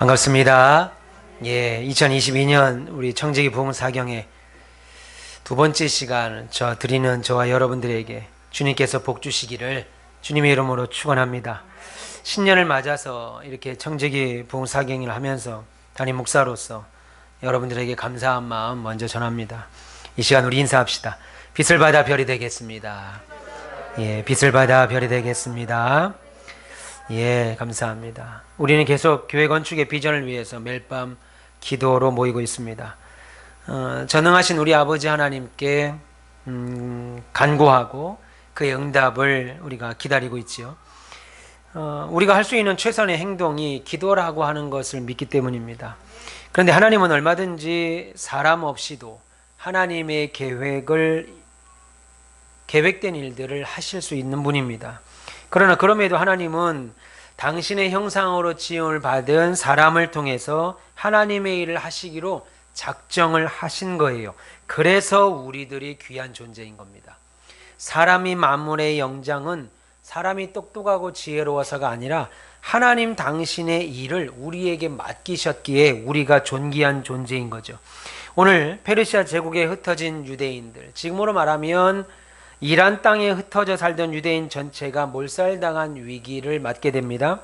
반갑습니다. 2022년 우리 청지기 부흥 사경의 두 번째 시간을 드리는 저와 여러분들에게 주님께서 복 주시기를 주님의 이름으로 축원합니다. 신년을 맞아서 이렇게 청지기 부흥 사경을 하면서 담임 목사로서 여러분들에게 감사한 마음 먼저 전합니다. 이 시간 우리 인사합시다. 빛을 받아 별이 되겠습니다. 빛을 받아 별이 되겠습니다. 감사합니다. 우리는 계속 교회 건축의 비전을 위해서 매일 밤 기도로 모이고 있습니다. 전능하신 우리 아버지 하나님께 간구하고 그의 응답을 우리가 기다리고 있지요. 우리가 할 수 있는 최선의 행동이 기도라고 하는 것을 믿기 때문입니다. 그런데 하나님은 얼마든지 사람 없이도 하나님의 계획된 일들을 하실 수 있는 분입니다. 그러나 그럼에도 하나님은 당신의 형상으로 지음을 받은 사람을 통해서 하나님의 일을 하시기로 작정을 하신 거예요. 그래서 우리들이 귀한 존재인 겁니다. 사람이 만물의 영장은 사람이 똑똑하고 지혜로워서가 아니라 하나님 당신의 일을 우리에게 맡기셨기에 우리가 존귀한 존재인 거죠. 오늘 페르시아 제국에 흩어진 유대인들, 지금으로 말하면 이란 땅에 흩어져 살던 유대인 전체가 몰살당한 위기를 맞게 됩니다.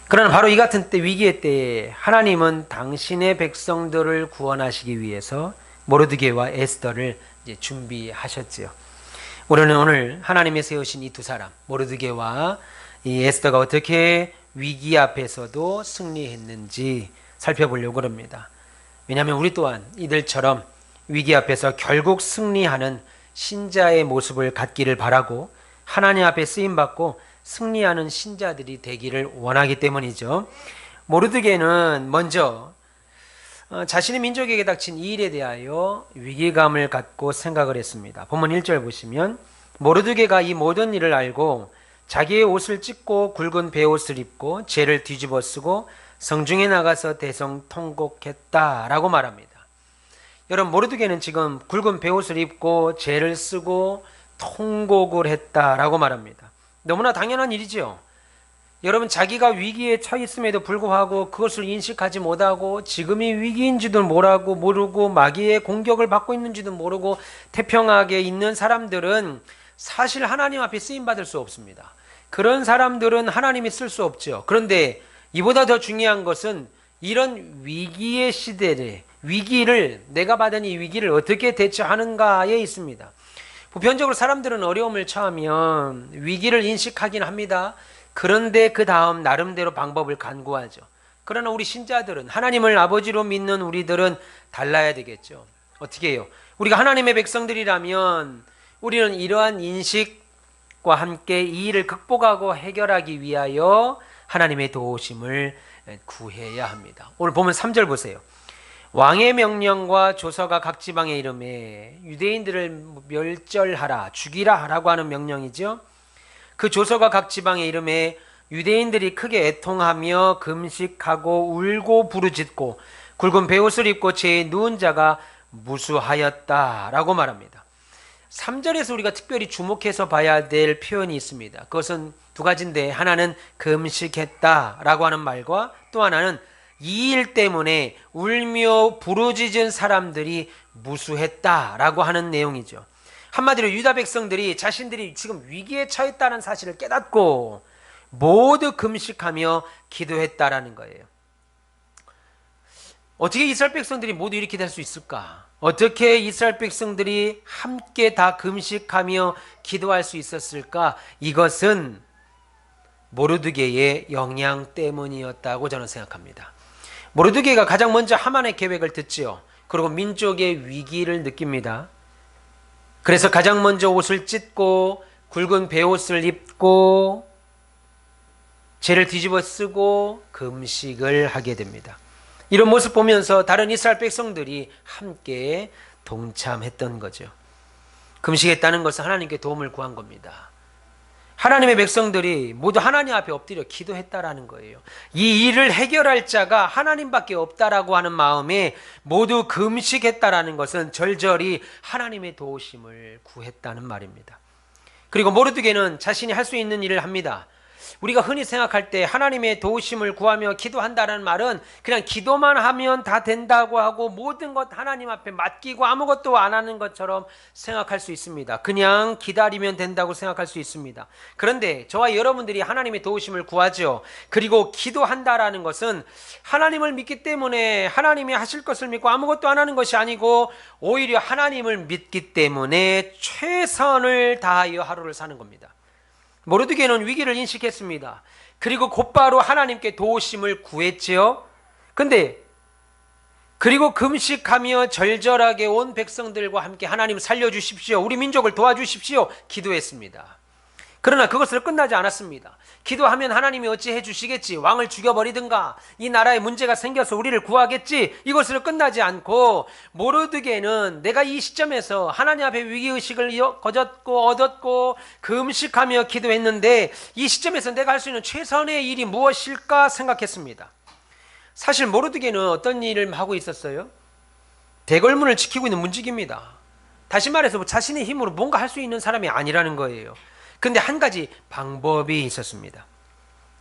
그러나 바로 이 같은 위기의 때에 하나님은 당신의 백성들을 구원하시기 위해서 모르드게와 에스더를 이제 준비하셨지요. 우리는 오늘 하나님이 세우신 이 두 사람, 모르드게와 이 에스더가 어떻게 위기 앞에서도 승리했는지 살펴보려고 합니다. 왜냐하면 우리 또한 이들처럼 위기 앞에서 결국 승리하는 신자의 모습을 갖기를 바라고 하나님 앞에 쓰임받고 승리하는 신자들이 되기를 원하기 때문이죠. 모르드게는 먼저 자신의 민족에게 닥친 이 일에 대하여 위기감을 갖고 생각을 했습니다. 본문 1절 보시면 모르드게가 이 모든 일을 알고 자기의 옷을 찢고 굵은 베옷을 입고 죄를 뒤집어 쓰고 성중에 나가서 대성통곡했다라고 말합니다. 여러분, 모르드게는 지금 굵은 베옷을 입고 죄를 쓰고 통곡을 했다라고 말합니다. 너무나 당연한 일이죠. 여러분, 자기가 위기에 처해 있음에도 불구하고 그것을 인식하지 못하고 지금이 위기인지도 모르고 마귀의 공격을 받고 있는지도 모르고 태평하게 있는 사람들은 사실 하나님 앞에 쓰임받을 수 없습니다. 그런 사람들은 하나님이 쓸 수 없죠. 그런데 이보다 더 중요한 것은 이런 위기의 시대에 위기를 내가 받은 이 위기를 어떻게 대처하는가에 있습니다. 보편적으로 사람들은 어려움을 처하면 위기를 인식하긴 합니다. 그런데 그 다음 나름대로 방법을 간구하죠. 그러나 우리 신자들은 하나님을 아버지로 믿는 우리들은 달라야 되겠죠. 어떻게 해요? 우리가 하나님의 백성들이라면 우리는 이러한 인식과 함께 이 일을 극복하고 해결하기 위하여 하나님의 도우심을 구해야 합니다. 오늘 보면 3절 보세요. 왕의 명령과 조서가 각 지방에 이름에 유대인들을 멸절하라, 죽이라 하라고 하는 명령이죠. 그 조서가 각 지방에 이름에 유대인들이 크게 애통하며 금식하고 울고 부르짖고 굵은 베옷을 입고 죄에 누운 자가 무수하였다라고 말합니다. 3절에서 우리가 특별히 주목해서 봐야 될 표현이 있습니다. 그것은 두 가지인데, 하나는 금식했다라고 하는 말과 또 하나는 이 일 때문에 울며 부르짖은 사람들이 무수했다라고 하는 내용이죠. 한마디로 유다 백성들이 자신들이 지금 위기에 처했다는 사실을 깨닫고 모두 금식하며 기도했다라는 거예요. 어떻게 이스라엘 백성들이 모두 이렇게 될 수 있을까? 어떻게 이스라엘 백성들이 함께 다 금식하며 기도할 수 있었을까? 이것은 모르드게의 영향 때문이었다고 저는 생각합니다. 모르드게가 가장 먼저 하만의 계획을 듣지요. 그리고 민족의 위기를 느낍니다. 그래서 가장 먼저 옷을 찢고 굵은 베옷을 입고 죄를 뒤집어 쓰고 금식을 하게 됩니다. 이런 모습 보면서 다른 이스라엘 백성들이 함께 동참했던 거죠. 금식했다는 것은 하나님께 도움을 구한 겁니다. 하나님의 백성들이 모두 하나님 앞에 엎드려 기도했다라는 거예요. 이 일을 해결할 자가 하나님밖에 없다라고 하는 마음에 모두 금식했다라는 것은 절절히 하나님의 도우심을 구했다는 말입니다. 그리고 모르드게는 자신이 할 수 있는 일을 합니다. 우리가 흔히 생각할 때 하나님의 도우심을 구하며 기도한다는 말은 그냥 기도만 하면 다 된다고 하고 모든 것 하나님 앞에 맡기고 아무것도 안 하는 것처럼 생각할 수 있습니다. 그냥 기다리면 된다고 생각할 수 있습니다. 그런데 저와 여러분들이 하나님의 도우심을 구하죠. 그리고 기도한다라는 것은 하나님을 믿기 때문에 하나님이 하실 것을 믿고 아무것도 안 하는 것이 아니고 오히려 하나님을 믿기 때문에 최선을 다하여 하루를 사는 겁니다. 모르드게는 위기를 인식했습니다. 그리고 곧바로 하나님께 도우심을 구했지요. 근데 그리고 금식하며 절절하게 온 백성들과 함께 하나님 살려주십시오, 우리 민족을 도와주십시오 기도했습니다. 그러나 그것으로 끝나지 않았습니다. 기도하면 하나님이 어찌 해주시겠지, 왕을 죽여버리든가 이 나라에 문제가 생겨서 우리를 구하겠지, 이것으로 끝나지 않고 모르드게는 내가 이 시점에서 하나님 앞에 위기의식을 얻었고 금식하며 기도했는데 이 시점에서 내가 할 수 있는 최선의 일이 무엇일까 생각했습니다. 사실 모르드게는 어떤 일을 하고 있었어요? 대궐문을 지키고 있는 문지기입니다. 다시 말해서 자신의 힘으로 뭔가 할 수 있는 사람이 아니라는 거예요. 근데 한 가지 방법이 있었습니다.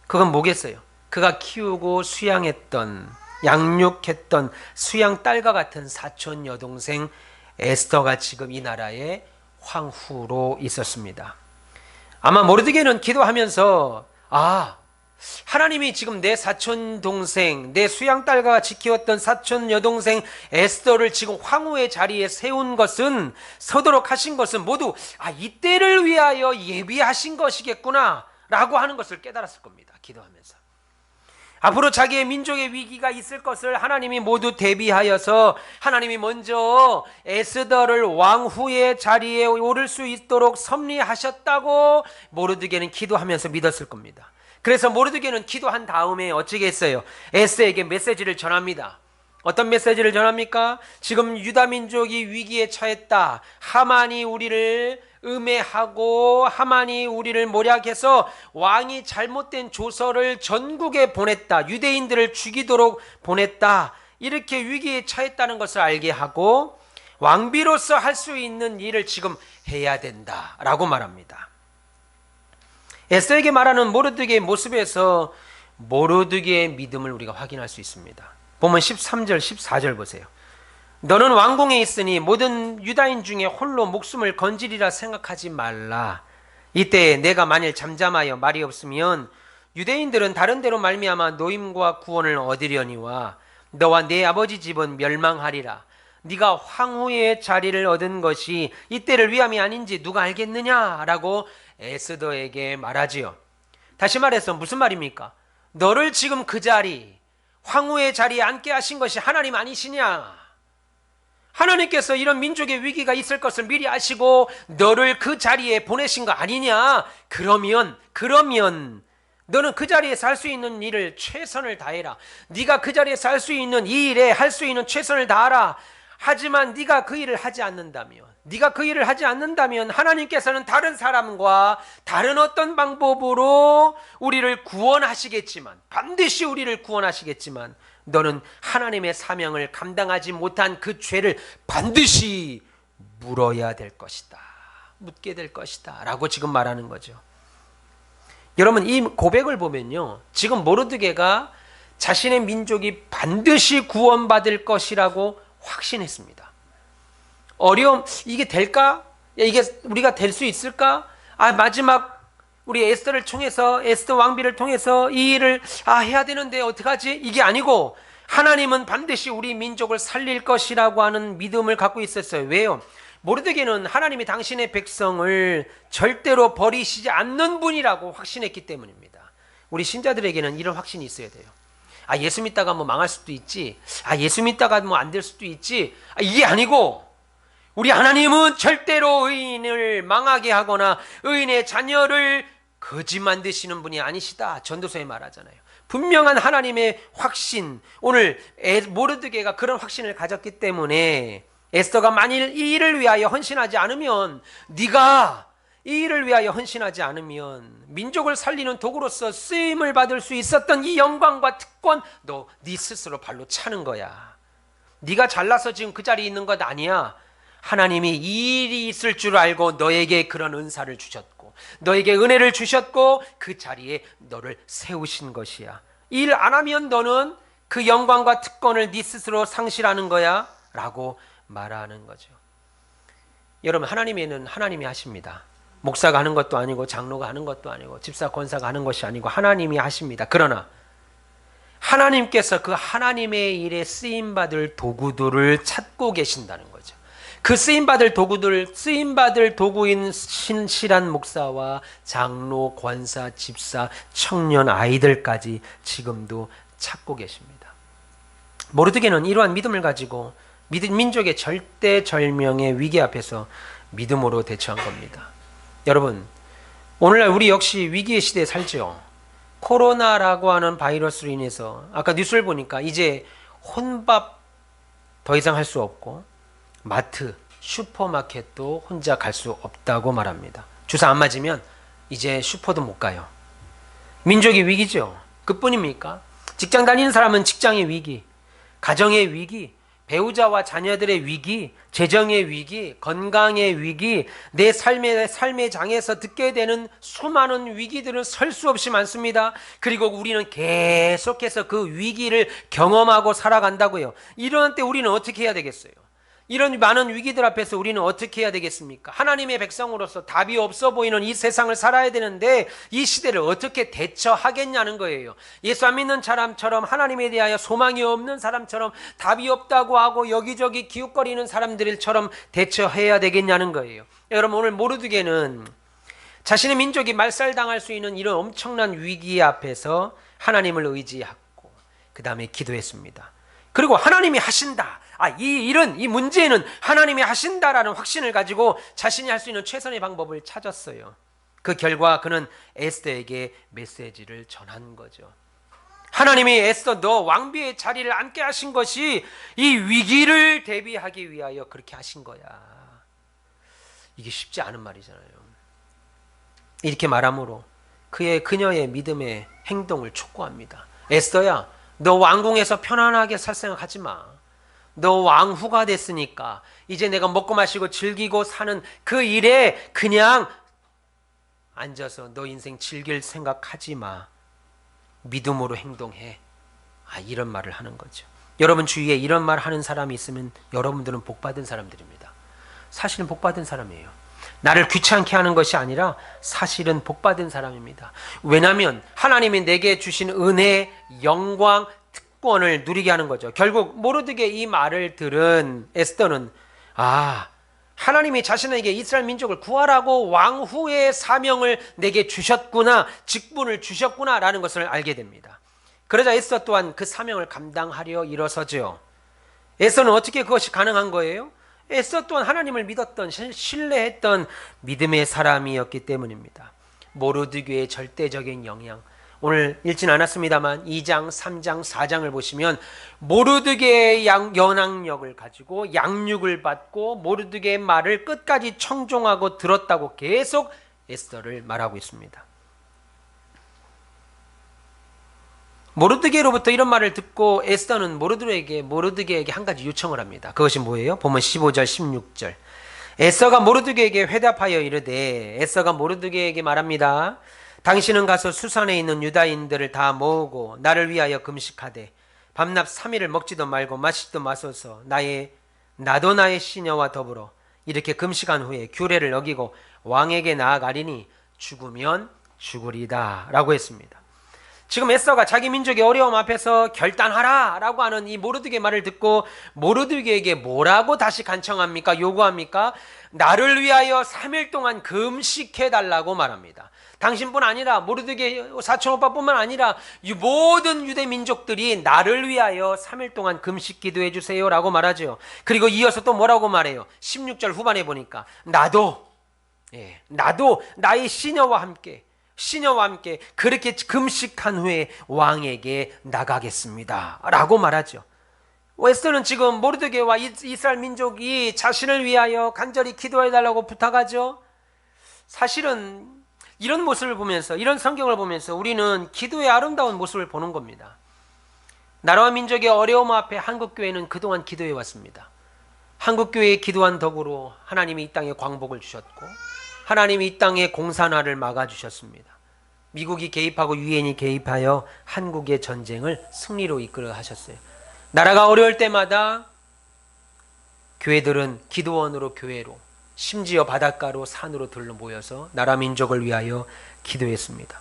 그건 뭐겠어요? 그가 키우고 수양했던, 양육했던 수양 딸과 같은 사촌 여동생 에스더가 지금 이 나라의 황후로 있었습니다. 아마 모르드게는 기도하면서 하나님이 지금 내 사촌 동생, 내 수양 딸과 지키었던 사촌 여동생 에스더를 지금 황후의 자리에 세운 것은, 서도록 하신 것은 모두 이때를 위하여 예비하신 것이겠구나 라고 하는 것을 깨달았을 겁니다. 기도하면서 앞으로 자기의 민족의 위기가 있을 것을 하나님이 모두 대비하여서 하나님이 먼저 에스더를 왕후의 자리에 오를 수 있도록 섭리하셨다고 모르드게는 기도하면서 믿었을 겁니다. 그래서 모르드게는 기도한 다음에 어찌겠어요? 에스더에게 메시지를 전합니다. 어떤 메시지를 전합니까? 지금 유다 민족이 위기에 처했다. 하만이 우리를 음해하고 하만이 우리를 모략해서 왕이 잘못된 조서를 전국에 보냈다. 유대인들을 죽이도록 보냈다. 이렇게 위기에 처했다는 것을 알게 하고 왕비로서 할 수 있는 일을 지금 해야 된다라고 말합니다. 에스더에게 말하는 모르드게의 모습에서 모르드게의 믿음을 우리가 확인할 수 있습니다. 보면 13절 14절 보세요. 너는 왕궁에 있으니 모든 유다인 중에 홀로 목숨을 건지리라 생각하지 말라. 이때 내가 만일 잠잠하여 말이 없으면 유대인들은 다른 데로 말미암아 노임과 구원을 얻으려니와 너와 네 아버지 집은 멸망하리라. 네가 황후의 자리를 얻은 것이 이때를 위함이 아닌지 누가 알겠느냐라고 에스더에게 말하지요. 다시 말해서 무슨 말입니까? 너를 지금 그 자리, 황후의 자리에 앉게 하신 것이 하나님 아니시냐? 하나님께서 이런 민족의 위기가 있을 것을 미리 아시고 너를 그 자리에 보내신 거 아니냐? 그러면 너는 그 자리에서 할 수 있는 일을 최선을 다해라. 네가 그 자리에서 할 수 있는 이 일에 할 수 있는 최선을 다하라. 하지만 네가 그 일을 하지 않는다면 하나님께서는 다른 사람과 다른 어떤 방법으로 우리를 구원하시겠지만, 반드시 우리를 구원하시겠지만 너는 하나님의 사명을 감당하지 못한 그 죄를 반드시 물어야 될 것이다, 묻게 될 것이다 라고 지금 말하는 거죠. 여러분, 이 고백을 보면요, 지금 모르드게가 자신의 민족이 반드시 구원받을 것이라고 확신했습니다. 이게 될까? 이게 우리가 될 수 있을까? 마지막 우리 에스더를 통해서, 에스더 왕비를 통해서 이 일을 해야 되는데 어떡하지? 이게 아니고 하나님은 반드시 우리 민족을 살릴 것이라고 하는 믿음을 갖고 있었어요. 왜요? 모르드게는 하나님이 당신의 백성을 절대로 버리시지 않는 분이라고 확신했기 때문입니다. 우리 신자들에게는 이런 확신이 있어야 돼요. 예수 믿다가 뭐 망할 수도 있지. 예수 믿다가 뭐 안 될 수도 있지. 이게 아니고 우리 하나님은 절대로 의인을 망하게 하거나 의인의 자녀를 거지 만드시는 분이 아니시다. 전도서에 말하잖아요. 분명한 하나님의 확신. 오늘 모르드게가 그런 확신을 가졌기 때문에 에스더가 만일 이 일을 위하여 헌신하지 않으면, 네가 이 일을 위하여 헌신하지 않으면 민족을 살리는 도구로서 쓰임을 받을 수 있었던 이 영광과 특권 너 네 스스로 발로 차는 거야. 네가 잘나서 지금 그 자리에 있는 것 아니야. 하나님이 이 일이 있을 줄 알고 너에게 그런 은사를 주셨고 너에게 은혜를 주셨고 그 자리에 너를 세우신 것이야. 일 안 하면 너는 그 영광과 특권을 네 스스로 상실하는 거야 라고 말하는 거죠. 여러분, 하나님에는 하나님이 하십니다. 목사가 하는 것도 아니고 장로가 하는 것도 아니고 집사 권사가 하는 것이 아니고 하나님이 하십니다. 그러나 하나님께서 그 하나님의 일에 쓰임받을 도구들을 찾고 계신다는 거죠. 그 쓰임받을 도구인 신실한 목사와 장로, 권사, 집사, 청년, 아이들까지 지금도 찾고 계십니다. 모르드게는 이러한 믿음을 가지고 민족의 절대절명의 위기 앞에서 믿음으로 대처한 겁니다. 여러분, 오늘날 우리 역시 위기의 시대에 살죠. 코로나라고 하는 바이러스로 인해서 아까 뉴스를 보니까 이제 혼밥 더 이상 할 수 없고 마트, 슈퍼마켓도 혼자 갈 수 없다고 말합니다. 주사 안 맞으면 이제 슈퍼도 못 가요. 민족의 위기죠. 그뿐입니까? 직장 다니는 사람은 직장의 위기, 가정의 위기, 배우자와 자녀들의 위기, 재정의 위기, 건강의 위기, 내 삶의 장에서 듣게 되는 수많은 위기들은 설 수 없이 많습니다. 그리고 우리는 계속해서 그 위기를 경험하고 살아간다고요. 이런 때 우리는 어떻게 해야 되겠어요? 이런 많은 위기들 앞에서 우리는 어떻게 해야 되겠습니까? 하나님의 백성으로서 답이 없어 보이는 이 세상을 살아야 되는데 이 시대를 어떻게 대처하겠냐는 거예요. 예수 안 믿는 사람처럼 하나님에 대하여 소망이 없는 사람처럼 답이 없다고 하고 여기저기 기웃거리는 사람들처럼 대처해야 되겠냐는 거예요. 여러분, 오늘 모르드게는 자신의 민족이 말살당할 수 있는 이런 엄청난 위기 앞에서 하나님을 의지하고 그 다음에 기도했습니다. 그리고 하나님이 하신다. 이 문제는 하나님이 하신다라는 확신을 가지고 자신이 할 수 있는 최선의 방법을 찾았어요. 그 결과 그는 에스더에게 메시지를 전한 거죠. 하나님이 에스더 너 왕비의 자리를 앉게 하신 것이 이 위기를 대비하기 위하여 그렇게 하신 거야. 이게 쉽지 않은 말이잖아요. 이렇게 말함으로 그녀의 믿음의 행동을 촉구합니다. 에스더야, 너 왕궁에서 편안하게 살 생각하지 마. 너 왕후가 됐으니까 이제 내가 먹고 마시고 즐기고 사는 그 일에 그냥 앉아서 너 인생 즐길 생각하지 마. 믿음으로 행동해. 이런 말을 하는 거죠. 여러분 주위에 이런 말 하는 사람이 있으면 여러분들은 복받은 사람들입니다. 사실은 복받은 사람이에요. 나를 귀찮게 하는 것이 아니라 사실은 복받은 사람입니다. 왜냐하면 하나님이 내게 주신 은혜, 영광, 특권을 누리게 하는 거죠. 결국 모르드게 이 말을 들은 에스더는 하나님이 자신에게 이스라엘 민족을 구하라고 왕후의 사명을 내게 주셨구나, 직분을 주셨구나 라는 것을 알게 됩니다. 그러자 에스더 또한 그 사명을 감당하려 일어서죠. 에스더는 어떻게 그것이 가능한 거예요? 에스더 또한 하나님을 믿었던, 신뢰했던 믿음의 사람이었기 때문입니다. 모르드게의 절대적인 영향, 오늘 읽진 않았습니다만 2장, 3장, 4장을 보시면 모르드게의 영향력을 가지고 양육을 받고 모르드게의 말을 끝까지 청종하고 들었다고 계속 에스더를 말하고 있습니다. 모르드게로부터 이런 말을 듣고 에스더는 모르드게에게 한 가지 요청을 합니다. 그것이 뭐예요? 보면 15절, 16절. 에스더가 모르드게에게 회답하여 이르되, 에스더가 모르드게에게 말합니다. 당신은 가서 수산에 있는 유다인들을 다 모으고 나를 위하여 금식하되 밤낮 3일을 먹지도 말고 마시지도 마소서. 나도 나의 시녀와 더불어 이렇게 금식한 후에 규례를 어기고 왕에게 나아가리니 죽으면 죽으리다 라고 했습니다. 지금 에스더가 자기 민족의 어려움 앞에서 결단하라 라고 하는 이 모르드게 말을 듣고 모르드게에게 뭐라고 다시 간청합니까? 요구합니까? 나를 위하여 3일 동안 금식해달라고 말합니다. 당신뿐 아니라 모르드게 사촌 오빠뿐만 아니라 모든 유대 민족들이 나를 위하여 3일 동안 금식 기도해 주세요 라고 말하죠. 그리고 이어서 또 뭐라고 말해요? 16절 후반에 보니까 나도 나의 시녀와 함께 그렇게 금식한 후에 왕에게 나가겠습니다 라고 말하죠. 에스더는 지금 모르드게와 이스라엘 민족이 자신을 위하여 간절히 기도해달라고 부탁하죠. 사실은 이런 모습을 보면서, 이런 성경을 보면서 우리는 기도의 아름다운 모습을 보는 겁니다. 나라와 민족의 어려움 앞에 한국교회는 그동안 기도해 왔습니다. 한국교회의 기도한 덕으로 하나님이 이 땅에 광복을 주셨고 하나님이 이 땅의 공산화를 막아주셨습니다. 미국이 개입하고 유엔이 개입하여 한국의 전쟁을 승리로 이끌어 하셨어요. 나라가 어려울 때마다 교회들은 기도원으로 교회로, 심지어 바닷가로 산으로 들러 모여서 나라 민족을 위하여 기도했습니다.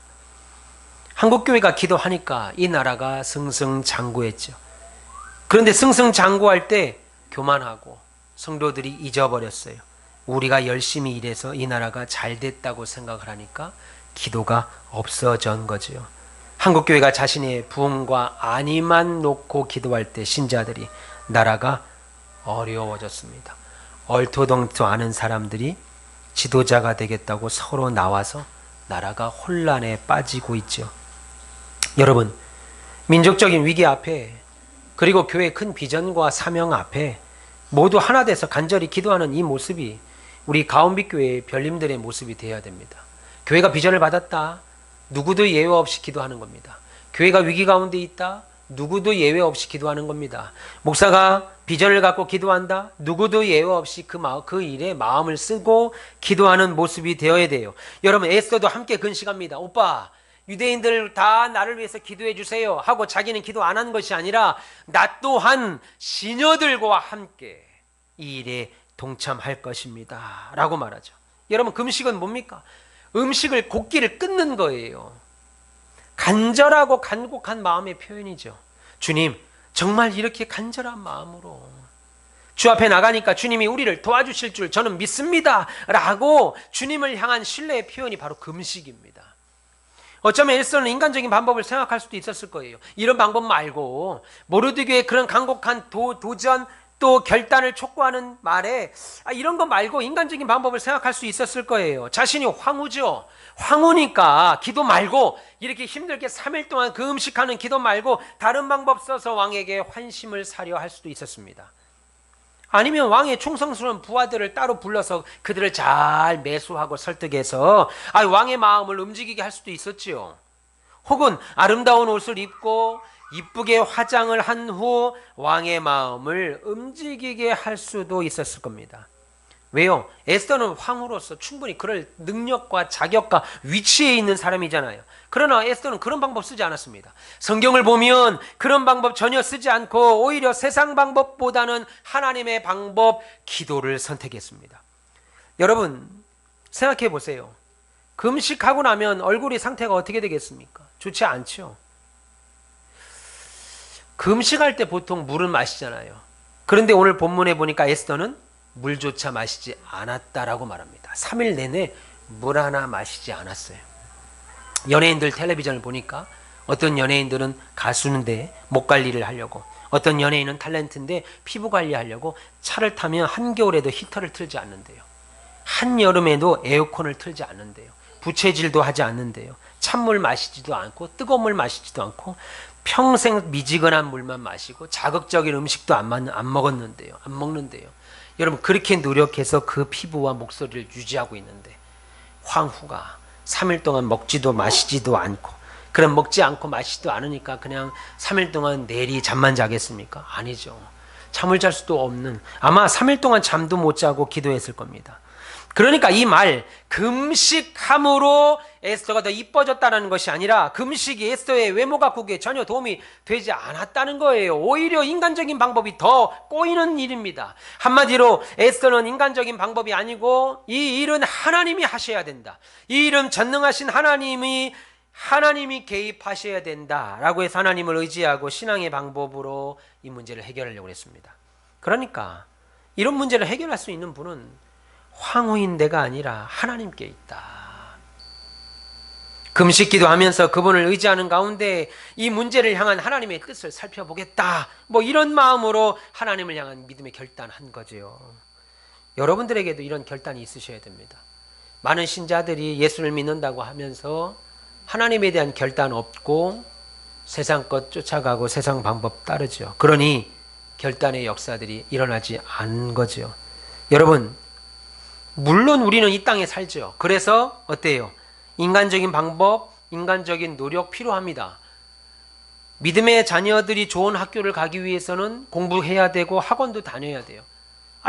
한국교회가 기도하니까 이 나라가 승승장구했죠. 그런데 승승장구할 때 교만하고 성도들이 잊어버렸어요. 우리가 열심히 일해서 이 나라가 잘 됐다고 생각을 하니까 기도가 없어진 거죠. 한국교회가 자신의 부흥과 안위만 놓고 기도할 때 신자들이 나라가 어려워졌습니다. 얼토당토 않은 사람들이 지도자가 되겠다고 서로 나와서 나라가 혼란에 빠지고 있죠. 여러분, 민족적인 위기 앞에 그리고 교회의 큰 비전과 사명 앞에 모두 하나 돼서 간절히 기도하는 이 모습이 우리 가온빛교회의 별님들의 모습이 되어야 됩니다. 교회가 비전을 받았다. 누구도 예외 없이 기도하는 겁니다. 교회가 위기 가운데 있다. 누구도 예외 없이 기도하는 겁니다. 목사가 비전을 갖고 기도한다. 누구도 예외 없이 그 일에 마음을 쓰고 기도하는 모습이 되어야 돼요. 여러분, 에스더도 함께 근식합니다. 오빠, 유대인들 다 나를 위해서 기도해 주세요 하고 자기는 기도 안 한 것이 아니라 나 또한 시녀들과 함께 이 일에 동참할 것입니다 라고 말하죠. 여러분, 금식은 뭡니까? 음식을 곡기를 끊는 거예요. 간절하고 간곡한 마음의 표현이죠. 주님, 정말 이렇게 간절한 마음으로 주 앞에 나가니까 주님이 우리를 도와주실 줄 저는 믿습니다 라고 주님을 향한 신뢰의 표현이 바로 금식입니다. 어쩌면 에스더는 인간적인 방법을 생각할 수도 있었을 거예요. 이런 방법 말고 모르드게의 그런 간곡한 도전 또 결단을 촉구하는 말에 이런 거 말고 인간적인 방법을 생각할 수 있었을 거예요. 자신이 황후죠. 황후니까 기도 말고 이렇게 힘들게 3일 동안 그 음식하는 기도 말고 다른 방법 써서 왕에게 환심을 사려 할 수도 있었습니다. 아니면 왕의 충성스러운 부하들을 따로 불러서 그들을 잘 매수하고 설득해서 왕의 마음을 움직이게 할 수도 있었지요. 혹은 아름다운 옷을 입고 이쁘게 화장을 한 후 왕의 마음을 움직이게 할 수도 있었을 겁니다. 왜요? 에스더는 황후로서 충분히 그럴 능력과 자격과 위치에 있는 사람이잖아요. 그러나 에스더는 그런 방법 쓰지 않았습니다. 성경을 보면 그런 방법 전혀 쓰지 않고 오히려 세상 방법보다는 하나님의 방법, 기도를 선택했습니다. 여러분, 생각해 보세요. 금식하고 나면 얼굴이 상태가 어떻게 되겠습니까? 좋지 않죠. 금식할 때 보통 물을 마시잖아요. 그런데 오늘 본문에 보니까 에스더는 물조차 마시지 않았다라고 말합니다. 3일 내내 물 하나 마시지 않았어요. 연예인들 텔레비전을 보니까 어떤 연예인들은 가수인데 목 관리를 하려고, 어떤 연예인은 탤런트인데 피부 관리하려고 차를 타면 한겨울에도 히터를 틀지 않는데요. 한여름에도 에어컨을 틀지 않는데요. 부채질도 하지 않는데요. 찬물 마시지도 않고 뜨거운 물 마시지도 않고 평생 미지근한 물만 마시고 자극적인 음식도 안 먹는데요. 여러분, 그렇게 노력해서 그 피부와 목소리를 유지하고 있는데 황후가 3일 동안 먹지도 마시지도 않고, 그럼 먹지 않고 마시지도 않으니까 그냥 3일 동안 내리 잠만 자겠습니까? 아니죠. 잠을 잘 수도 없는, 아마 3일 동안 잠도 못 자고 기도했을 겁니다. 그러니까 이 말, 금식함으로 에스더가 더 이뻐졌다는 것이 아니라 금식이 에스더의 외모 가꾸기에 전혀 도움이 되지 않았다는 거예요. 오히려 인간적인 방법이 더 꼬이는 일입니다. 한마디로 에스더는 인간적인 방법이 아니고 이 일은 하나님이 하셔야 된다. 이 일은 전능하신 하나님이 개입하셔야 된다라고 해서 하나님을 의지하고 신앙의 방법으로 이 문제를 해결하려고 했습니다. 그러니까 이런 문제를 해결할 수 있는 분은 황후인 내가 아니라 하나님께 있다. 금식 기도하면서 그분을 의지하는 가운데 이 문제를 향한 하나님의 뜻을 살펴보겠다, 이런 마음으로 하나님을 향한 믿음의 결단한 거죠. 여러분들에게도 이런 결단이 있으셔야 됩니다. 많은 신자들이 예수를 믿는다고 하면서 하나님에 대한 결단 없고 세상 것 쫓아가고 세상 방법 따르죠. 그러니 결단의 역사들이 일어나지 않은 거죠. 여러분, 물론 우리는 이 땅에 살죠. 그래서 어때요? 인간적인 방법, 인간적인 노력 필요합니다. 믿음의 자녀들이 좋은 학교를 가기 위해서는 공부해야 되고 학원도 다녀야 돼요.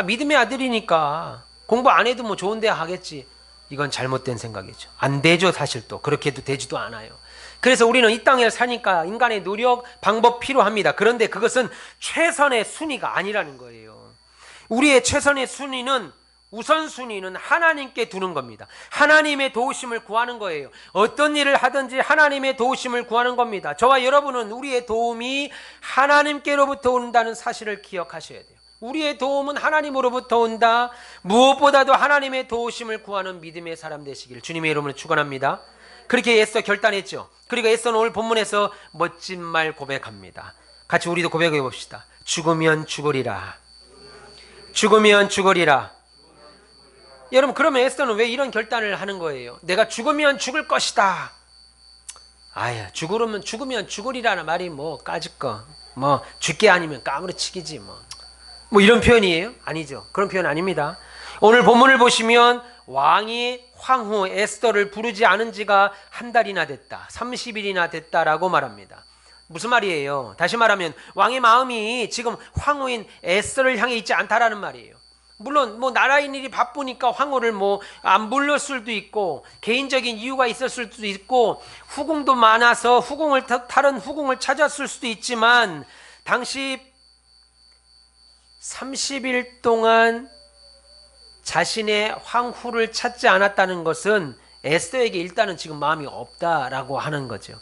믿음의 아들이니까 공부 안 해도 좋은 데 가겠지. 이건 잘못된 생각이죠. 안 되죠. 사실 또 그렇게 해도 되지도 않아요. 그래서 우리는 이 땅에 사니까 인간의 노력, 방법 필요합니다. 그런데 그것은 최선의 순위가 아니라는 거예요. 우리의 최선의 순위는, 우선순위는 하나님께 두는 겁니다. 하나님의 도우심을 구하는 거예요. 어떤 일을 하든지 하나님의 도우심을 구하는 겁니다. 저와 여러분은 우리의 도움이 하나님께로부터 온다는 사실을 기억하셔야 돼요. 우리의 도움은 하나님으로부터 온다. 무엇보다도 하나님의 도우심을 구하는 믿음의 사람 되시기를 주님의 이름으로 축원합니다. 그렇게 애써 결단했죠. 그리고 애써는 오늘 본문에서 멋진 말 고백합니다. 같이 우리도 고백해 봅시다. 죽으면 죽으리라. 죽으면 죽으리라. 여러분, 그러면 애써는 왜 이런 결단을 하는 거예요? 내가 죽으면 죽을 것이다. 아야, 죽으면 죽으리라는 말이 뭐 까짓거, 뭐 죽게 아니면 까무러치기지 뭐 이런 표현이에요? 아니죠. 그런 표현 아닙니다. 오늘 본문을 보시면 왕이 황후 에스더를 부르지 않은 지가 한 달이나 됐다, 30일이나 됐다라고 말합니다. 무슨 말이에요? 다시 말하면 왕의 마음이 지금 황후인 에스더를 향해 있지 않다라는 말이에요. 물론 뭐 나라의 일이 바쁘니까 황후를 뭐 안 불렀을 수도 있고 개인적인 이유가 있었을 수도 있고 후궁도 많아서 다른 후궁을 찾았을 수도 있지만 당시 30일 동안 자신의 황후를 찾지 않았다는 것은 에스더에게 일단은 지금 마음이 없다라고 하는 거죠.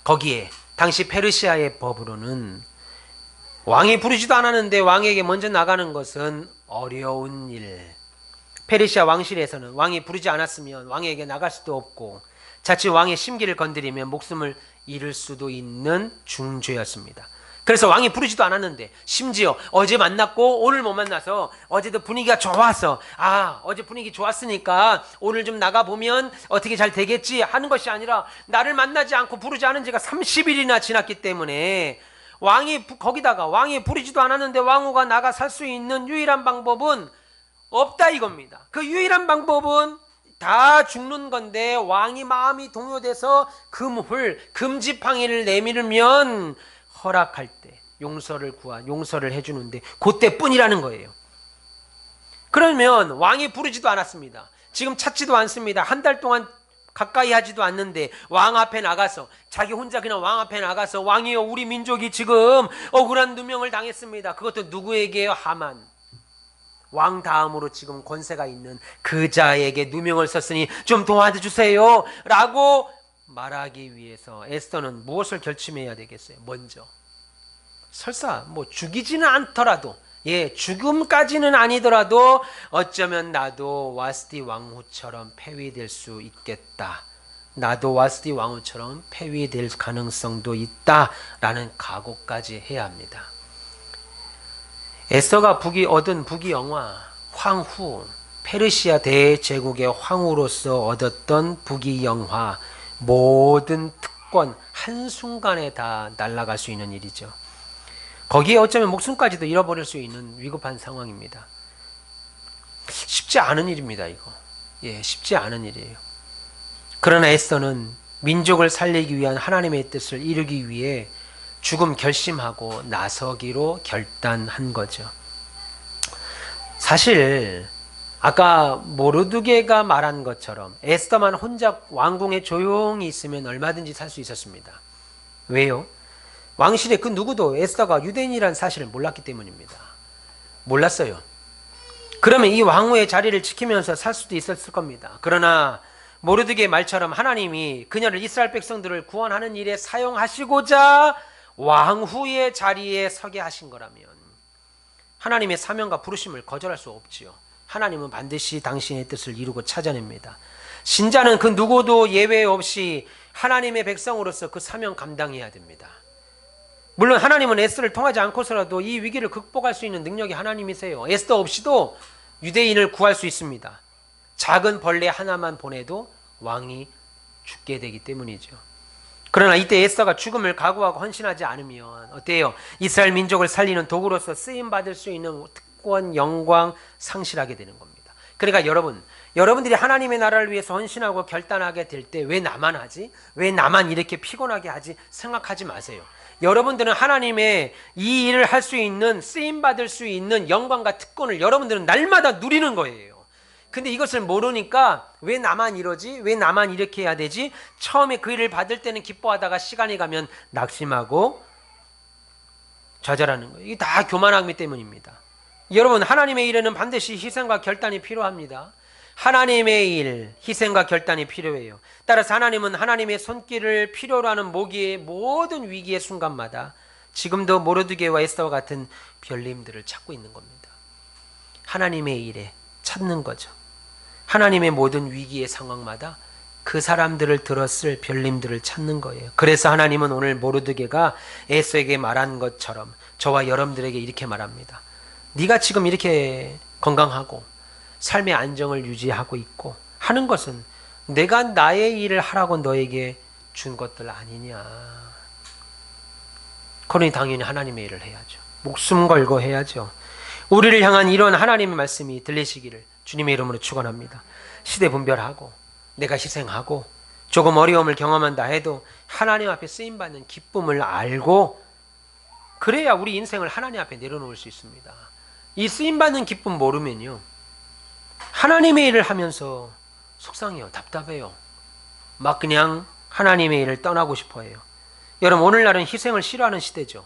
거기에 당시 페르시아의 법으로는 왕이 부르지도 않았는데 왕에게 먼저 나가는 것은 어려운 일. 페르시아 왕실에서는 왕이 부르지 않았으면 왕에게 나갈 수도 없고 자칫 왕의 심기를 건드리면 목숨을 잃을 수도 있는 중죄였습니다. 그래서 왕이 부르지도 않았는데 심지어 어제 만났고 오늘 못 만나서 어제도 분위기가 좋아서 어제 분위기 좋았으니까 오늘 좀 나가보면 어떻게 잘 되겠지 하는 것이 아니라 나를 만나지 않고 부르지 않은 지가 30일이나 지났기 때문에 거기다가 왕이 부르지도 않았는데 왕후가 나가 살 수 있는 유일한 방법은 없다 이겁니다. 그 유일한 방법은 다 죽는 건데 왕이 마음이 동요돼서 금지팡이를 내밀면 허락할 때 용서를 해주는데 그때뿐이라는 거예요. 그러면 왕이 부르지도 않았습니다. 지금 찾지도 않습니다. 한 달 동안 가까이 하지도 않는데 왕 앞에 나가서 자기 혼자 그냥 왕 앞에 나가서 왕이여 우리 민족이 지금 억울한 누명을 당했습니다. 그것도 누구에게요? 하만. 왕 다음으로 지금 권세가 있는 그 자에게 누명을 썼으니 좀 도와주세요 라고 말하기 위해서 에스더는 무엇을 결심해야 되겠어요? 먼저 설사 뭐 죽이지는 않더라도 죽음까지는 아니더라도 어쩌면 나도 와스디 왕후처럼 폐위될 수 있겠다. 나도 와스디 왕후처럼 폐위될 가능성도 있다라는 각오까지 해야 합니다. 에스더가 얻은 부귀영화, 황후, 페르시아 대제국의 황후로서 얻었던 부귀영화, 모든 특권 한순간에 다 날아갈 수 있는 일이죠. 거기에 어쩌면 목숨까지도 잃어버릴 수 있는 위급한 상황입니다. 쉽지 않은 일입니다, 이거. 쉽지 않은 일이에요. 그러나 에스더는 민족을 살리기 위한 하나님의 뜻을 이루기 위해 죽음 결심하고 나서기로 결단한 거죠. 사실 아까 모르드게가 말한 것처럼 에스더만 혼자 왕궁에 조용히 있으면 얼마든지 살 수 있었습니다. 왜요? 왕실의 그 누구도 에스더가 유대인이라는 사실을 몰랐기 때문입니다. 몰랐어요. 그러면 이 왕후의 자리를 지키면서 살 수도 있었을 겁니다. 그러나 모르드게의 말처럼 하나님이 그녀를 이스라엘 백성들을 구원하는 일에 사용하시고자 왕후의 자리에 서게 하신 거라면 하나님의 사명과 부르심을 거절할 수 없지요. 하나님은 반드시 당신의 뜻을 이루고 찾아냅니다. 신자는 그 누구도 예외 없이 하나님의 백성으로서 그 사명 감당해야 됩니다. 물론 하나님은 에스더를 통하지 않고서라도 이 위기를 극복할 수 있는 능력이 하나님이세요. 에스더 없이도 유대인을 구할 수 있습니다. 작은 벌레 하나만 보내도 왕이 죽게 되기 때문이죠. 그러나 이때 에스더가 죽음을 각오하고 헌신하지 않으면 어때요? 이스라엘 민족을 살리는 도구로서 쓰임받을 수 있는 특권, 영광 상실하게 되는 겁니다. 그러니까 여러분들이 하나님의 나라를 위해서 헌신하고 결단하게 될 때 왜 나만 하지? 왜 나만 이렇게 피곤하게 하지? 생각하지 마세요. 여러분들은 하나님의 이 일을 할 수 있는 쓰임받을 수 있는 영광과 특권을 여러분들은 날마다 누리는 거예요. 근데 이것을 모르니까 왜 나만 이러지? 왜 나만 이렇게 해야 되지? 처음에 그 일을 받을 때는 기뻐하다가 시간이 가면 낙심하고 좌절하는 거예요. 이게 다 교만하기 때문입니다. 여러분, 하나님의 일에는 반드시 희생과 결단이 필요합니다. 하나님의 일, 희생과 결단이 필요해요. 따라서 하나님은 하나님의 손길을 필요로 하는 모든 위기의 순간마다 지금도 모르드게와 에스더와 같은 별님들을 찾고 있는 겁니다. 하나님의 일에 찾는 거죠. 하나님의 모든 위기의 상황마다 그 사람들을 들었을 별님들을 찾는 거예요. 그래서 하나님은 오늘 모르드게가 에스더에게 말한 것처럼 저와 여러분들에게 이렇게 말합니다. 네가 지금 이렇게 건강하고 삶의 안정을 유지하고 있고 하는 것은 내가 나의 일을 하라고 너에게 준 것들 아니냐. 그러니 당연히 하나님의 일을 해야죠. 목숨 걸고 해야죠. 우리를 향한 이런 하나님의 말씀이 들리시기를 주님의 이름으로 축원합니다. 시대 분별하고 내가 희생하고 조금 어려움을 경험한다 해도 하나님 앞에 쓰임받는 기쁨을 알고 그래야 우리 인생을 하나님 앞에 내려놓을 수 있습니다. 이 쓰임받는 기쁨 모르면요, 하나님의 일을 하면서 속상해요. 답답해요. 막 그냥 하나님의 일을 떠나고 싶어해요. 여러분, 오늘날은 희생을 싫어하는 시대죠.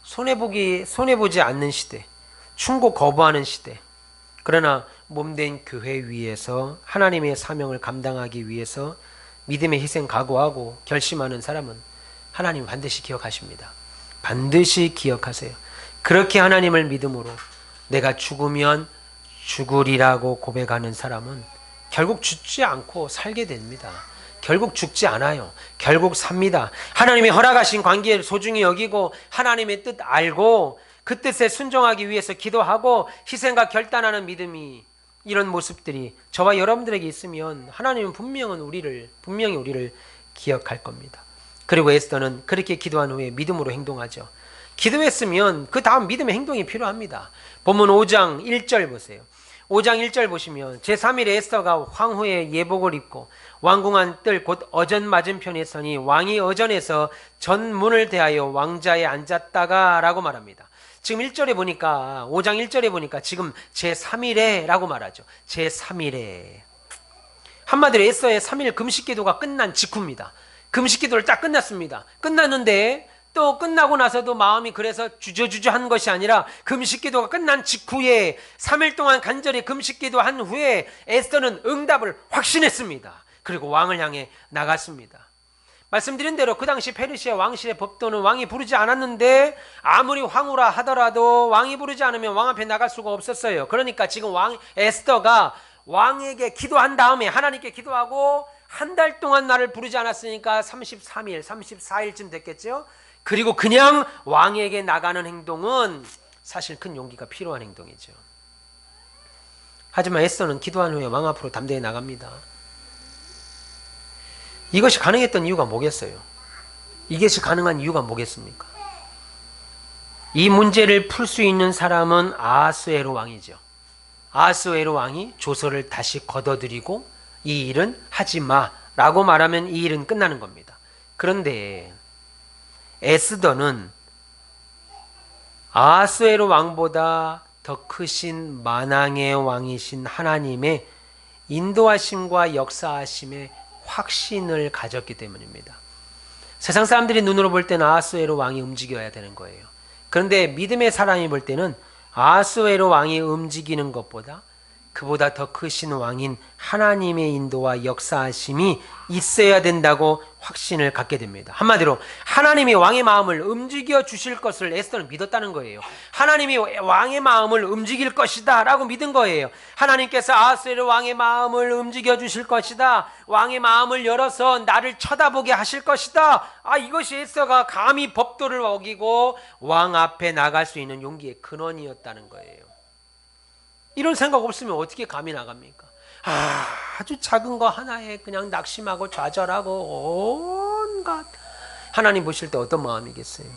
손해보지 않는 시대, 충고 거부하는 시대. 그러나 몸된 교회 위에서 하나님의 사명을 감당하기 위해서 믿음의 희생 각오하고 결심하는 사람은 하나님 반드시 기억하십니다. 반드시 기억하세요. 그렇게 하나님을 믿음으로 내가 죽으면 죽으리라고 고백하는 사람은 결국 죽지 않고 살게 됩니다. 결국 죽지 않아요. 결국 삽니다. 하나님이 허락하신 관계를 소중히 여기고 하나님의 뜻 알고 그 뜻에 순종하기 위해서 기도하고 희생과 결단하는 믿음이, 이런 모습들이 저와 여러분들에게 있으면 하나님은 분명히 우리를 기억할 겁니다. 그리고 에스더는 그렇게 기도한 후에 믿음으로 행동하죠. 기도했으면 그 다음 믿음의 행동이 필요합니다. 본문 5장 1절 보세요. 5장 1절 보시면 제3일에 에스더가 황후의 예복을 입고 왕궁안 뜰 곧 어전 맞은편에 서니 왕이 어전에서 전문을 대하여 왕자에 앉았다가 라고 말합니다. 지금 1절에 보니까 5장 1절에 보니까 지금 제3일에 라고 말하죠. 제3일에. 한마디로 에스더의 3일 금식기도가 끝난 직후입니다. 금식기도를 딱 끝났습니다. 끝났는데 또 끝나고 나서도 마음이 그래서 주저주저한 것이 아니라 금식기도가 끝난 직후에 3일 동안 간절히 금식기도한 후에 에스더는 응답을 확신했습니다. 그리고 왕을 향해 나갔습니다. 말씀드린 대로 그 당시 페르시아 왕실의 법도는 왕이 부르지 않았는데 아무리 황후라 하더라도 왕이 부르지 않으면 왕 앞에 나갈 수가 없었어요. 그러니까 지금 에스더가 왕에게 기도한 다음에 하나님께 기도하고 한 달 동안 나를 부르지 않았으니까 33일, 34일쯤 됐겠죠. 그리고 그냥 왕에게 나가는 행동은 사실 큰 용기가 필요한 행동이죠. 하지만 에스더는 기도한 후에 왕 앞으로 담대히 나갑니다. 이것이 가능했던 이유가 뭐겠어요? 이것이 가능한 이유가 뭐겠습니까? 이 문제를 풀 수 있는 사람은 아하스웨로 왕이죠. 아하스웨로 왕이 조서를 다시 걷어들이고 이 일은 하지 마라고 말하면 이 일은 끝나는 겁니다. 그런데 에스더는 아하스웨로 왕보다 더 크신 만왕의 왕이신 하나님의 인도하심과 역사하심에 확신을 가졌기 때문입니다. 세상 사람들이 눈으로 볼 때는 아하스웨로 왕이 움직여야 되는 거예요. 그런데 믿음의 사람이 볼 때는 아하스웨로 왕이 움직이는 것보다 그보다 더 크신 왕인 하나님의 인도와 역사하심이 있어야 된다고 확신을 갖게 됩니다. 한마디로 하나님이 왕의 마음을 움직여 주실 것을 에스더는 믿었다는 거예요. 하나님이 왕의 마음을 움직일 것이다 라고 믿은 거예요. 하나님께서 아하스웨로 왕의 마음을 움직여 주실 것이다. 왕의 마음을 열어서 나를 쳐다보게 하실 것이다. 이것이 에스더가 감히 법도를 어기고 왕 앞에 나갈 수 있는 용기의 근원이었다는 거예요. 이런 생각 없으면 어떻게 감히 나갑니까? 아주 작은 거 하나에 그냥 낙심하고 좌절하고 온갖. 하나님 보실 때 어떤 마음이겠어요?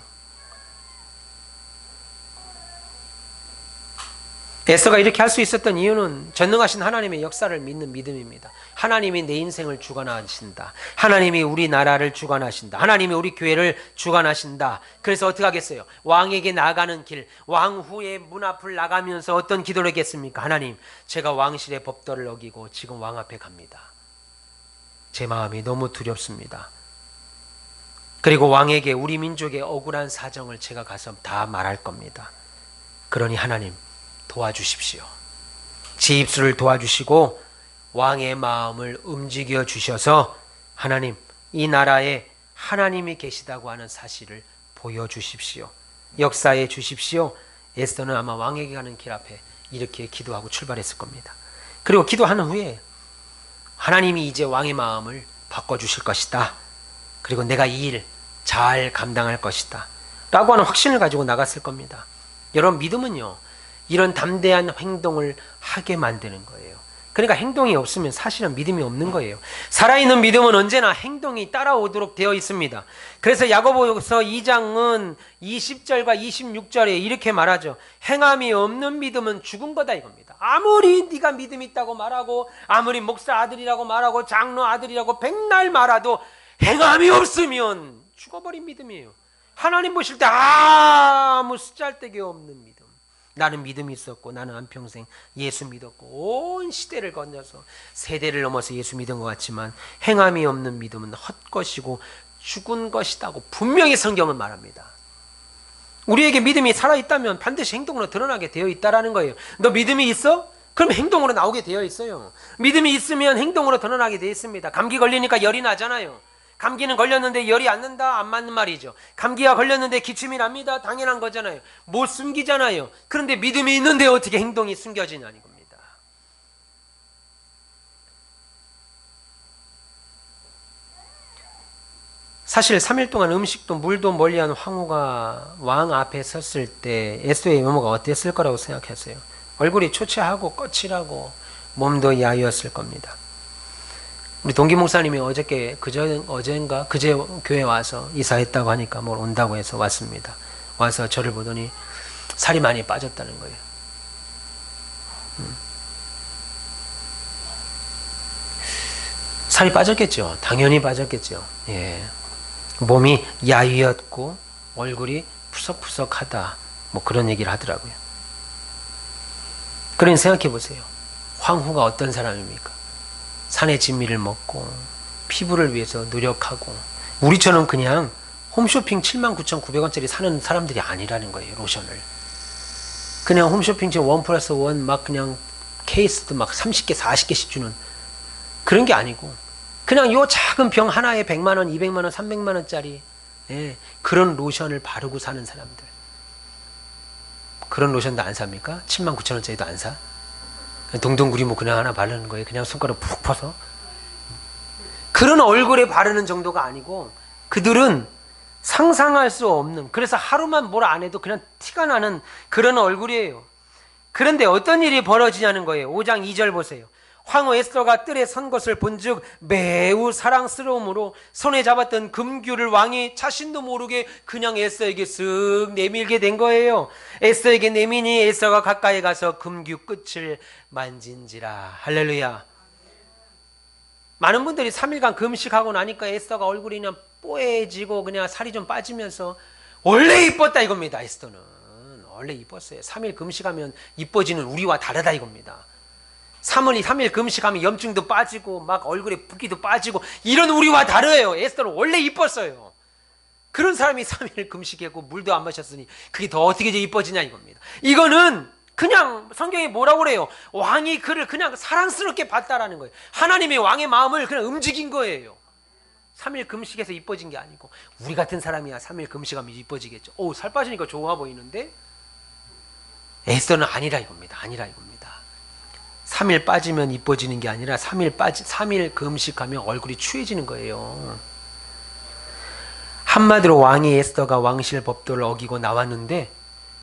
에스더가 이렇게 할 수 있었던 이유는 전능하신 하나님의 역사를 믿는 믿음입니다. 하나님이 내 인생을 주관하신다. 하나님이 우리나라를 주관하신다. 하나님이 우리 교회를 주관하신다. 그래서 어떻게 하겠어요? 왕에게 나가는 길, 왕 후의 문 앞을 나가면서 어떤 기도를 했겠습니까? 하나님, 제가 왕실의 법도를 어기고 지금 왕 앞에 갑니다. 제 마음이 너무 두렵습니다. 그리고 왕에게 우리 민족의 억울한 사정을 제가 가서 다 말할 겁니다. 그러니 하나님, 도와주십시오. 제 입술을 도와주시고 왕의 마음을 움직여 주셔서 하나님, 이 나라에 하나님이 계시다고 하는 사실을 보여주십시오. 역사해 주십시오. 에스더는 아마 왕에게 가는 길 앞에 이렇게 기도하고 출발했을 겁니다. 그리고 기도한 후에 하나님이 이제 왕의 마음을 바꿔주실 것이다. 그리고 내가 이 일 잘 감당할 것이다. 라고 하는 확신을 가지고 나갔을 겁니다. 여러분, 믿음은요, 이런 담대한 행동을 하게 만드는 거예요. 그러니까 행동이 없으면 사실은 믿음이 없는 거예요. 살아있는 믿음은 언제나 행동이 따라오도록 되어 있습니다. 그래서 야고보서 2장은 20절과 26절에 이렇게 말하죠. 행함이 없는 믿음은 죽은 거다 이겁니다. 아무리 네가 믿음 있다고 말하고 아무리 목사 아들이라고 말하고 장로 아들이라고 백날 말해도 행함이 없으면 죽어버린 믿음이에요. 하나님 보실 때 아무 쓰잘데기 없는 믿음. 나는 믿음이 있었고 나는 한평생 예수 믿었고 온 시대를 건너서 세대를 넘어서 예수 믿은 것 같지만 행함이 없는 믿음은 헛것이고 죽은 것이라고 분명히 성경은 말합니다. 우리에게 믿음이 살아있다면 반드시 행동으로 드러나게 되어 있다는 거예요. 너 믿음이 있어? 그럼 행동으로 나오게 되어 있어요. 믿음이 있으면 행동으로 드러나게 되어 있습니다. 감기 걸리니까 열이 나잖아요. 감기는 걸렸는데 열이 안 난다? 안 맞는 말이죠. 감기가 걸렸는데 기침이 납니다? 당연한 거잖아요. 못 숨기잖아요. 그런데 믿음이 있는데 어떻게 행동이 숨겨지냐는 겁니다. 사실 3일 동안 음식도 물도 멀리한 황후가 왕 앞에 섰을 때 에스더의 외모가 어땠을 거라고 생각했어요. 얼굴이 초췌하고 거칠하고 몸도 야위었을 겁니다. 우리 동기 목사님이 어젠가 그제 교회 와서 이사했다고 하니까 뭘 온다고 해서 왔습니다. 와서 저를 보더니 살이 많이 빠졌다는 거예요. 살이 빠졌겠죠. 당연히 빠졌겠죠. 예. 몸이 야위었고 얼굴이 푸석푸석하다. 뭐 그런 얘기를 하더라고요. 그러니 생각해 보세요. 황후가 어떤 사람입니까? 산의 진미를 먹고 피부를 위해서 노력하고 우리처럼 그냥 홈쇼핑 79,900원짜리 사는 사람들이 아니라는 거예요. 로션을 그냥 홈쇼핑 지금 1+1 막 그냥 케이스도 막 30개 40개씩 주는 그런 게 아니고 그냥 요 작은 병 하나에 100만원 200만원 300만원짜리 그런 로션을 바르고 사는 사람들. 그런 로션도 안 삽니까? 79,000원짜리도 안 사? 동동구리 뭐 그냥 하나 바르는 거예요. 그냥 손가락 푹 퍼서. 그런 얼굴에 바르는 정도가 아니고 그들은 상상할 수 없는, 그래서 하루만 뭘 안 해도 그냥 티가 나는 그런 얼굴이에요. 그런데 어떤 일이 벌어지냐는 거예요. 5장 2절 보세요. 황후 에스더가 뜰에 선 것을 본즉 매우 사랑스러움으로 손에 잡았던 금규를 왕이 자신도 모르게 그냥 에스더에게 쓱 내밀게 된 거예요. 에스더에게 내미니 에스더가 가까이 가서 금규 끝을 만진지라. 할렐루야. 많은 분들이 3일간 금식하고 나니까 에스더가 얼굴이 그냥 뽀해지고 그냥 살이 좀 빠지면서 원래 이뻤다 이겁니다. 에스더는 원래 이뻤어요. 3일 금식하면 이뻐지는 우리와 다르다 이겁니다. 3일 금식하면 염증도 빠지고 막 얼굴에 붓기도 빠지고 이런 우리와 다르요. 에스더는 원래 이뻤어요. 그런 사람이 3일 금식하고 물도 안 마셨으니 그게 더 어떻게 이뻐지냐 이겁니다. 이거는 그냥 성경이 뭐라고 그래요? 왕이 그를 그냥 사랑스럽게 봤다라는 거예요. 하나님의 왕의 마음을 그냥 움직인 거예요. 3일 금식해서 이뻐진 게 아니고 우리 같은 사람이야 3일 금식하면 이뻐지겠죠. 오, 살 빠지니까 좋아 보이는데 에스더는 아니라 이겁니다. 아니라 이겁니다. 3일 빠지면 이뻐지는 게 아니라 3일 금식하면 얼굴이 추해지는 거예요. 한마디로 왕이 에스더가 왕실 법도를 어기고 나왔는데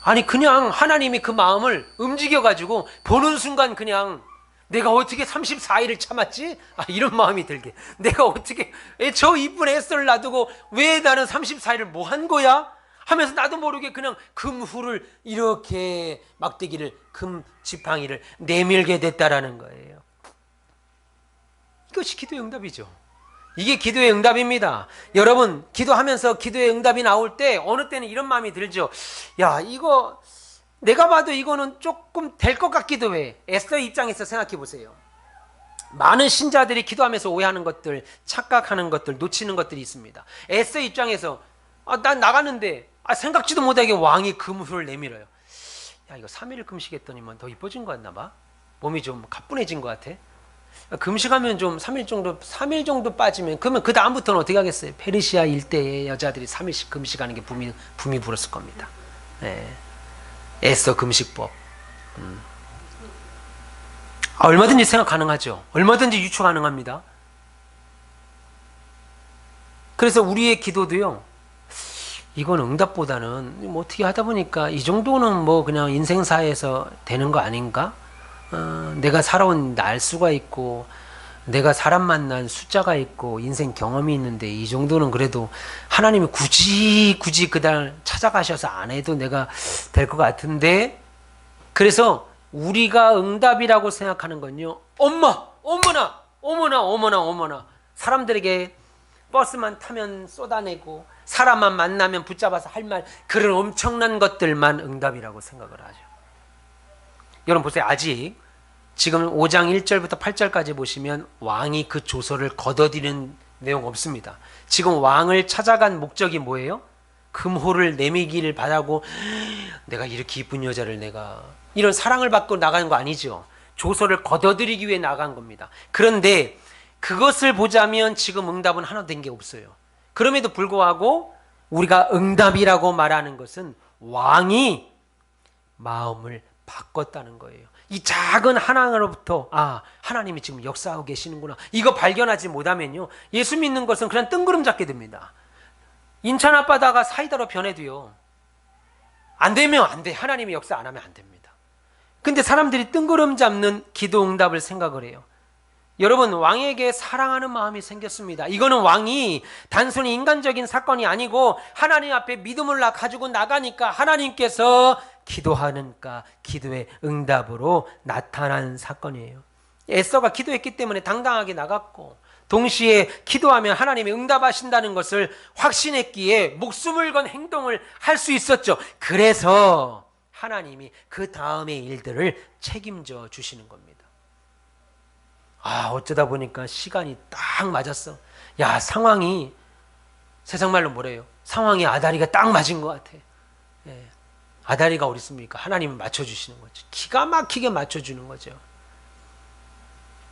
아니 그냥 하나님이 그 마음을 움직여가지고 보는 순간 그냥 내가 어떻게 34일을 참았지? 이런 마음이 들게. 내가 어떻게 저 이쁜 에스더를 놔두고 왜 나는 34일을 뭐 한 거야? 하면서 나도 모르게 그냥 금후를 이렇게 막대기를 금 지팡이를 내밀게 됐다라는 거예요. 이것이 기도의 응답이죠. 이게 기도의 응답입니다. 여러분, 기도하면서 기도의 응답이 나올 때 어느 때는 이런 마음이 들죠. 야, 이거 내가 봐도 이거는 조금 될 것 같기도 해. 에스더 입장에서 생각해 보세요. 많은 신자들이 기도하면서 오해하는 것들, 착각하는 것들, 놓치는 것들이 있습니다. 에스더 입장에서 난 나갔는데 생각지도 못하게 왕이 금후를 내밀어요. 야, 이거 3일 금식했더니만 더 이뻐진 것 같나 봐. 몸이 좀 가뿐해진 것 같아. 금식하면 좀 3일 정도 빠지면, 그러면 그 다음부터는 어떻게 하겠어요? 페르시아 일대의 여자들이 3일씩 금식하는 게 붐이 불었을 겁니다. 네. 에스더 금식법. 얼마든지 생각 가능하죠. 얼마든지 유추 가능합니다. 그래서 우리의 기도도요, 이건 응답보다는 뭐 어떻게 하다 보니까 이 정도는 뭐 그냥 인생사에서 되는 거 아닌가? 내가 살아온 날수가 있고 내가 사람 만난 숫자가 있고 인생 경험이 있는데 이 정도는 그래도 하나님이 굳이 그날 찾아가셔서 안 해도 내가 될 것 같은데, 그래서 우리가 응답이라고 생각하는 건요, 어머나 사람들에게 버스만 타면 쏟아내고 사람만 만나면 붙잡아서 할 말, 그런 엄청난 것들만 응답이라고 생각을 하죠. 여러분 보세요. 아직 지금 5장 1절부터 8절까지 보시면 왕이 그 조서를 걷어들이는 내용 없습니다. 지금 왕을 찾아간 목적이 뭐예요? 금호를 내미기를 바라고, 내가 이렇게 이쁜 여자를 내가 이런 사랑을 받고 나가는 거 아니죠. 조서를 걷어들이기 위해 나간 겁니다. 그런데 그것을 보자면 지금 응답은 하나도 된 게 없어요. 그럼에도 불구하고 우리가 응답이라고 말하는 것은 왕이 마음을 바꿨다는 거예요. 이 작은 하나로부터 하나님이 지금 역사하고 계시는구나, 이거 발견하지 못하면요, 예수 믿는 것은 그냥 뜬구름 잡게 됩니다. 인천 앞바다가 사이다로 변해도요, 안 되면 안 돼. 하나님이 역사 안 하면 안 됩니다. 근데 사람들이 뜬구름 잡는 기도 응답을 생각을 해요. 여러분, 왕에게 사랑하는 마음이 생겼습니다. 이거는 왕이 단순히 인간적인 사건이 아니고 하나님 앞에 믿음을 가지고 나가니까 하나님께서 기도하니까 기도의 응답으로 나타난 사건이에요. 에스더가 기도했기 때문에 당당하게 나갔고, 동시에 기도하면 하나님이 응답하신다는 것을 확신했기에 목숨을 건 행동을 할 수 있었죠. 그래서 하나님이 그 다음의 일들을 책임져 주시는 겁니다. 어쩌다 보니까 시간이 딱 맞았어. 야, 상황이, 세상 말로 뭐래요? 상황이 아다리가 딱 맞은 것 같아. 예. 아다리가 어디 있습니까? 하나님은 맞춰주시는 거죠. 기가 막히게 맞춰주는 거죠.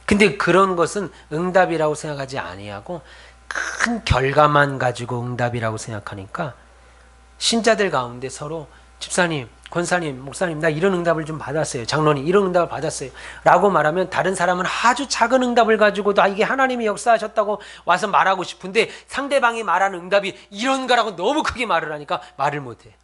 근데 그런 것은 응답이라고 생각하지 아니하고 큰 결과만 가지고 응답이라고 생각하니까 신자들 가운데 서로, 집사님, 권사님, 목사님, 나 이런 응답을 좀 받았어요. 장로님, 이런 응답을 받았어요. 라고 말하면 다른 사람은 아주 작은 응답을 가지고도 이게 하나님이 역사하셨다고 와서 말하고 싶은데, 상대방이 말하는 응답이 이런 거라고 너무 크게 말을 하니까 말을 못해.